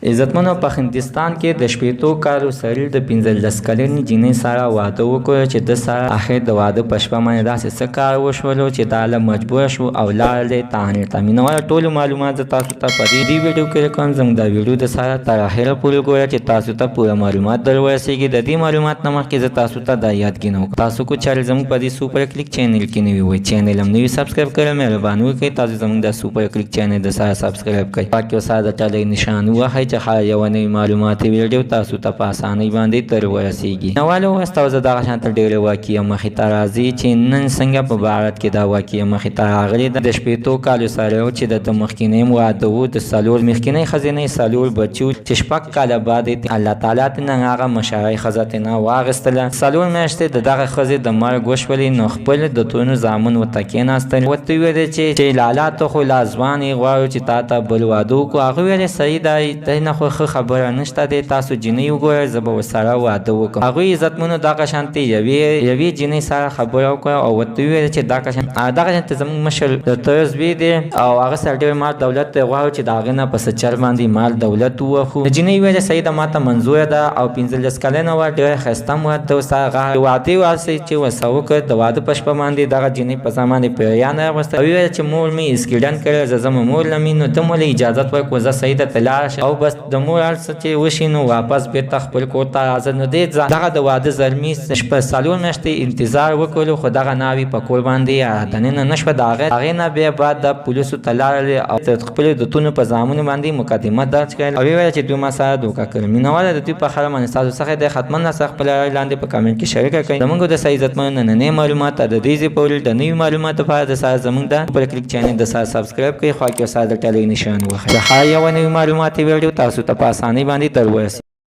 عزتمنو په هندستان کې د شپېتو کالو سړي د 15 کلنې جینۍ سره واده وکړ چې د سره اخر د واده په شپه باندې داسې څه کار وشولو چې دا له مجبور شو او لاړ دی تهاني ته. مینوال ټول معلومات زه تاسو ته په دې ویډیو کې کوم. زموږ دا ویډیو د سره تر اخره پورې ګوره چې تاسو ته پوره معلومات در ورسیږي. د دې معلومات نه مخکې زه تاسو ته دا یادګي نه وکړم، تاسو کو چارل زموږ په دې سوپر کلیک چینل کې نوی وي، چینل هم نوی سبسکرایب کړئ، مهرباني وکړئ تاسو زموږ د سوپر کلیک چینل د سره سبسکرایب کړئ، پاکه ساده ټاله نشان وهئ چې هر یو نوی معلوماتي ویډیو تاسو ته په اسانۍ باندې تر ورسیږي. نوالو واستو زه دغه شانته ډېرې واقعې مخې ته راځي چې نن څنګه په بھارت کې دا واقعې مخې ته راغلې ده. د شپېتو کالو سړی و چې د مخکینی واده و، د څلور مخکینۍ ښځې نه څلور بچي و چې شپږ کاله بعد الله تعالی ترې هغه مشاعرې ښځه ترې واخیستله. څلور میاشتې د دغه ښځې د مرګ وشولې، نو خپل د تونو زامن ورته کېناستل، ورته ویل چې لالا ته خو لا ځوان یې، غواړو چې تا ته بل واده وکړو. هغه ویل صحیح دی، دی نه خو ښه خبره نشته دی، تاسو جینۍ وګورئ زه به ورسره واده وکړم. هغوی عزتمنو دغه شانتې یوې جینۍ سره خبره وکړه او ورته وویل چې دغه شانتې زموږ مشر د تره زوی دی او هغه سره ډېر مال دولت دی، غواړو چې د هغې نه په څه چل باندې مال دولت ووخو. جینۍ ویل صحیح ده، ما ته منظوره ده او 15 کلنه وه، ډېره ښایسته م وه، ته ورسره واده واسئ چې ورسره وکړه. د واده په شپه باندې دغه جینۍ په ځان باندې پیریان راغوسته او ویل چې مور مې اسکیډن کړی، زه ځم مور لمې، نو ته مو له اجازت ورکړو زه سعید ته لاړ شم او بس د مور هر څه چې وشي نو واپس بېرته خپل کور ته راځه. نو دې دغه د واده زلمي شپه څلور میاشتې انتظار وکړلو، خو دغه ناوې په کور باندې دننه نه شوه. د هغې نه بیا بعد د پولیسو ته لاړلې او د خپلو د تونو په زامنو باندې مقدمه درج کړل او ویل چې دوی ما سره دوکه کړې. مینواله د دوی په اړه باندې ستاسو څخه دی حتما راسره خپله رایه لاندې په کامنټ کې شریکه کړئ. زموږ د سه عزتمنو نننۍ معلومات د دې ځای پورې د نوي معلوماتو لپاره د سره زموږ د سوپر کلیک چینل د سره سبسکرایب کړئ، خوا کې سره د ټلۍ نشان وښایئ چې هر یوه نوي معلوماتي ویډیو تاسو ته په اسانۍ باندې در ورسي.